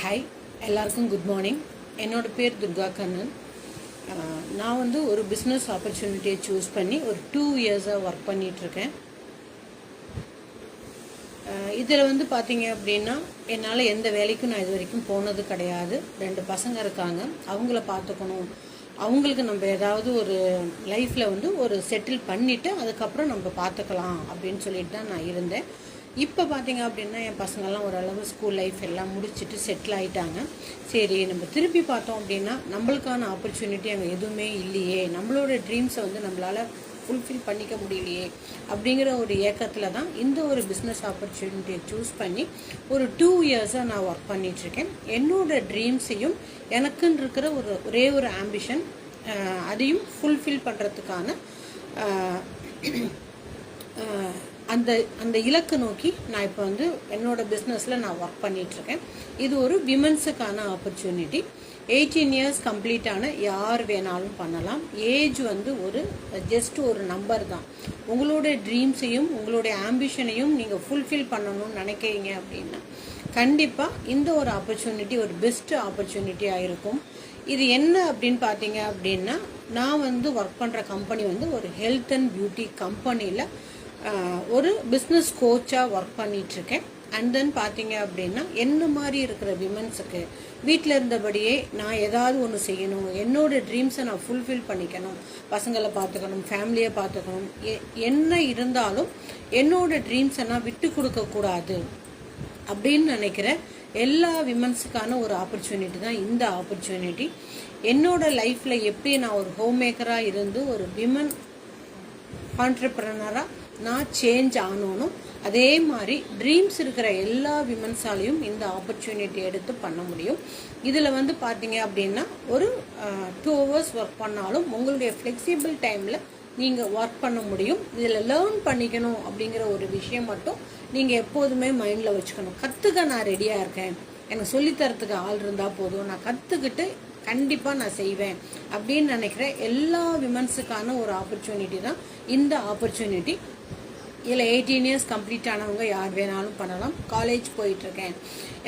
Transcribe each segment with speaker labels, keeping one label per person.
Speaker 1: Hi, எல்லாருக்கும் good morning. என்னோட பேர் துர்கா கண்ணன். நான் வந்து ஒரு பிஸ்னஸ் ஆப்பர்ச்சுனிட்டியை சூஸ் பண்ணி ஒரு 2 இயர்ஸாக ஒர்க் பண்ணிகிட்ருக்கேன். இதில் வந்து பார்த்தீங்க அப்படின்னா, என்னால் எந்த வேலைக்கும் நான் இது வரைக்கும் போனது கிடையாது. 2 பசங்க இருக்காங்க, அவங்கள பார்த்துக்கணும். அவங்களுக்கு நம்ம ஏதாவது ஒரு லைஃப்பில் வந்து ஒரு செட்டில் பண்ணிவிட்டு அதுக்கப்புறம் நம்ம பார்த்துக்கலாம் அப்படின்னு சொல்லிட்டு தான் நான் இருந்தேன். இப்போ பார்த்தீங்க அப்படின்னா என் பசங்கள்லாம் ஓரளவு ஸ்கூல் லைஃப் எல்லாம் முடிச்சுட்டு செட்டில் ஆகிட்டாங்க. சரி, நம்ம திருப்பி பார்த்தோம் அப்படின்னா நம்மளுக்கான ஆப்பர்ச்சுனிட்டி அங்கே எதுவுமே இல்லையே, நம்மளோட ட்ரீம்ஸை வந்து நம்மளால் ஃபுல்ஃபில் பண்ணிக்க முடியலையே அப்படிங்கிற ஒரு ஏக்கத்தில் தான் இந்த ஒரு பிஸ்னஸ் ஆப்பர்ச்சுனிட்டியை சூஸ் பண்ணி ஒரு 2 இயர்ஸாக நான் ஒர்க் பண்ணிகிட்ருக்கேன். என்னோடய ட்ரீம்ஸையும் எனக்குன்னு இருக்கிற ஒரே ஒரு ஆம்பிஷன், அதையும் ஃபுல்ஃபில் பண்ணுறதுக்கான அந்த இலக்கு நோக்கி நான் இப்போ வந்து என்னோட பிஸ்னஸில் நான் ஒர்க் பண்ணிகிட்ருக்கேன். இது ஒரு விமன்ஸுக்கான ஆப்பர்ச்சுனிட்டி. 18 இயர்ஸ் கம்ப்ளீட்டான யார் வேணாலும் பண்ணலாம். ஏஜ் வந்து ஜஸ்ட் ஒரு நம்பர் தான். உங்களோட ட்ரீம்ஸையும் உங்களுடைய ஆம்பிஷனையும் நீங்கள் ஃபுல்ஃபில் பண்ணணும்னு நினைக்கிறீங்க அப்படின்னா கண்டிப்பாக இந்த ஒரு ஆப்பர்ச்சுனிட்டி ஒரு பெஸ்ட் ஆப்பர்ச்சுனிட்டியாக இருக்கும். இது என்ன அப்படின்னு பார்த்தீங்க அப்படின்னா, நான் வந்து ஒர்க் பண்ணுற கம்பெனி வந்து ஒரு ஹெல்த் அண்ட் பியூட்டி கம்பெனியில் ஒரு பிஸ்னஸ் கோச்சாக ஒர்க் பண்ணிகிட்ருக்கேன். அண்ட் தென் பார்த்தீங்க அப்படின்னா என்ன மாதிரி இருக்கிற விமன்ஸுக்கு வீட்டில் இருந்தபடியே நான் ஏதாவது ஒன்று செய்யணும், என்னோடய ட்ரீம்ஸை நான் ஃபுல்ஃபில் பண்ணிக்கணும், பசங்களை பார்த்துக்கணும், ஃபேமிலியை பார்த்துக்கணும், என்ன இருந்தாலும் என்னோடய ட்ரீம்ஸை நான் விட்டு கொடுக்கக்கூடாது அப்படின்னு நினைக்கிற எல்லா விமன்ஸுக்கான ஒரு ஆப்பர்ச்சுனிட்டி தான் இந்த ஆப்பர்ச்சுனிட்டி. என்னோடய லைஃப்பில் எப்படி நான் ஒரு ஹோம் மேக்கராக இருந்து ஒரு விமன் ஆண்டர்ப்ரனராக நான் சேஞ்ச் ஆனோனும் அதே மாதிரி ட்ரீம்ஸ் இருக்கிற எல்லா விமன்ஸாலையும் இந்த ஆப்பர்ச்சுனிட்டி எடுத்து பண்ண முடியும். இதில் வந்து பார்த்தீங்க அப்படின்னா ஒரு 2 ஹவர்ஸ் ஒர்க் பண்ணாலும் உங்களுடைய ஃப்ளெக்சிபிள் டைமில் நீங்கள் ஒர்க் பண்ண முடியும். இதில் லேர்ன் பண்ணிக்கணும் அப்படிங்கிற ஒரு விஷயம் மட்டும் நீங்கள் எப்போதுமே மைண்டில் வச்சுக்கணும். கற்றுக்க நான் ரெடியாக இருக்கேன், எனக்கு சொல்லித்தரத்துக்கு ஆள் இருந்தால் போதும், நான் கற்றுக்கிட்டு கண்டிப்பாக நான் செய்வேன் அப்படின்னு நினைக்கிற எல்லா விமன்ஸுக்கான ஒரு ஆப்பர்ச்சுனிட்டி தான் இந்த ஆப்பர்ச்சுனிட்டி. இதில் 18 இயர்ஸ் கம்ப்ளீட் ஆனவங்க யார் வேணாலும் பண்ணலாம். காலேஜ் போயிட்டுருக்கேன்,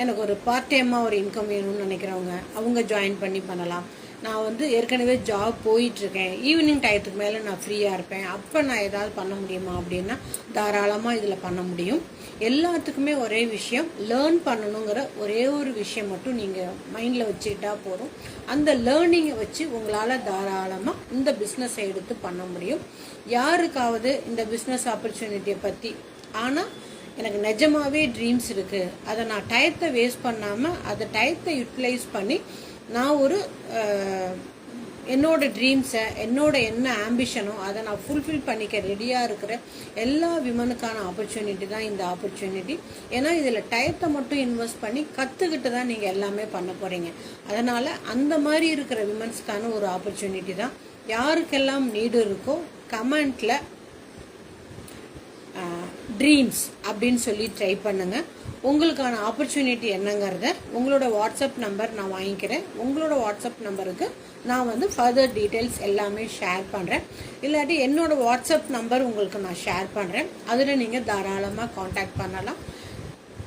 Speaker 1: எனக்கு ஒரு பார்ட் டைமாக ஒரு இன்கம் வேணும்னு நினைக்கிறவங்க அவங்க ஜாயின் பண்ணி பண்ணலாம். நான் வந்து ஏற்கனவே ஜாப் போயிட்டுருக்கேன், ஈவினிங் டயத்துக்கு மேலே நான் ஃப்ரீயாக இருப்பேன், அப்போ நான் ஏதாவது பண்ண முடியுமா அப்படின்னா தாராளமாக இதில் பண்ண முடியும். எல்லாத்துக்குமே ஒரே விஷயம், லேர்ன் பண்ணணுங்கிற ஒரே ஒரு விஷயம் மட்டும் நீங்கள் மைண்டில் வச்சுக்கிட்டா போதும். அந்த லேர்னிங்கை வச்சு உங்களால் தாராளமாக இந்த பிஸ்னஸை எடுத்து பண்ண முடியும். யாருக்காவது இந்த பிஸ்னஸ் ஆப்பர்ச்சுனிட்டியை பற்றி ஆனால் எனக்கு நிஜமாகவே ட்ரீம்ஸ் இருக்குது, அதை நான் டயத்தை வேஸ்ட் பண்ணாமல் அதை டயத்தை யூட்டிலைஸ் பண்ணி நான் ஒரு என்னோட ட்ரீம்ஸை என்னோட என்ன ஆம்பிஷனோ அதை நான் ஃபுல்ஃபில் பண்ணிக்க ரெடியாக இருக்கிற எல்லா விமனுக்கான ஆப்பர்ச்சுனிட்டி தான் இந்த ஆப்பர்ச்சுனிட்டி. ஏன்னா இதில் டயத்தை மட்டும் இன்வெஸ்ட் பண்ணி கற்றுக்கிட்டு தான் நீங்கள் எல்லாமே பண்ண போகிறீங்க. அதனால் அந்த மாதிரி இருக்கிற விமன்ஸ்க்கான ஒரு ஆப்பர்ச்சுனிட்டி தான். யாருக்கெல்லாம் நீடு இருக்கோ கமெண்ட்டில் ட்ரீம்ஸ் அப்படின்னு சொல்லி ட்ரை பண்ணுங்கள். உங்களுக்கான ஆப்பர்ச்சுனிட்டி என்னங்கிறத உங்களோட வாட்ஸ்அப் நம்பர் நான் வாங்கிக்கிறேன். உங்களோட வாட்ஸ்அப் நம்பருக்கு நான் வந்து ஃபர்தர் டீட்டெயில்ஸ் எல்லாமே ஷேர் பண்ணுறேன். இல்லாட்டி என்னோட வாட்ஸ்அப் நம்பர் உங்களுக்கு நான் ஷேர் பண்ணுறேன், அதில் நீங்கள் தாராளமாக காண்டாக்ட் பண்ணலாம்.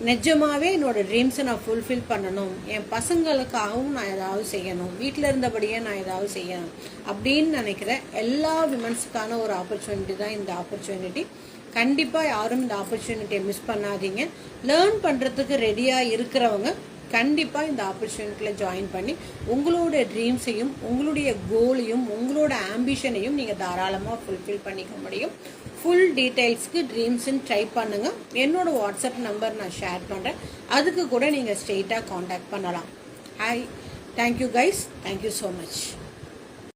Speaker 1: நிஜமாகவே என்னோடய ட்ரீம்ஸை நான் ஃபுல்ஃபில் பண்ணணும், என் பசங்களுக்காகவும் நான் ஏதாவது செய்யணும், வீட்டில் இருந்தபடியே நான் ஏதாவது செய்யணும் அப்படின்னு நினைக்கிற எல்லா விமன்ஸுக்கான ஒரு ஆப்பர்ச்சுனிட்டி தான் இந்த ஆப்பர்ச்சுனிட்டி. கண்டிப்பாக யாரும் இந்த ஆப்பர்ச்சுனிட்டியை மிஸ் பண்ணாதீங்க. லேர்ன் பண்ணுறதுக்கு ரெடியாக இருக்கிறவங்க கண்டிப்பாக இந்த ஆப்பர்ச்சுனிட்டியில் ஜாயின் பண்ணி உங்களோட ட்ரீம்ஸையும் உங்களுடைய கோலையும் உங்களோட ஆம்பிஷனையும் நீங்கள் தாராளமாக ஃபுல்ஃபில் பண்ணிக்க முடியும். ஃபுல் டீட்டெயில்ஸ்க்கு ட்ரீம்ஸ்ன்னு ட்ரை பண்ணுங்கள். என்னோட வாட்ஸ்அப் நம்பர் நான் ஷேர் பண்ணுறேன், அதுக்கு கூட நீங்கள் ஸ்ட்ரெயிட்டாக காண்டாக்ட் பண்ணலாம். Hi, thank you guys, thank you so much.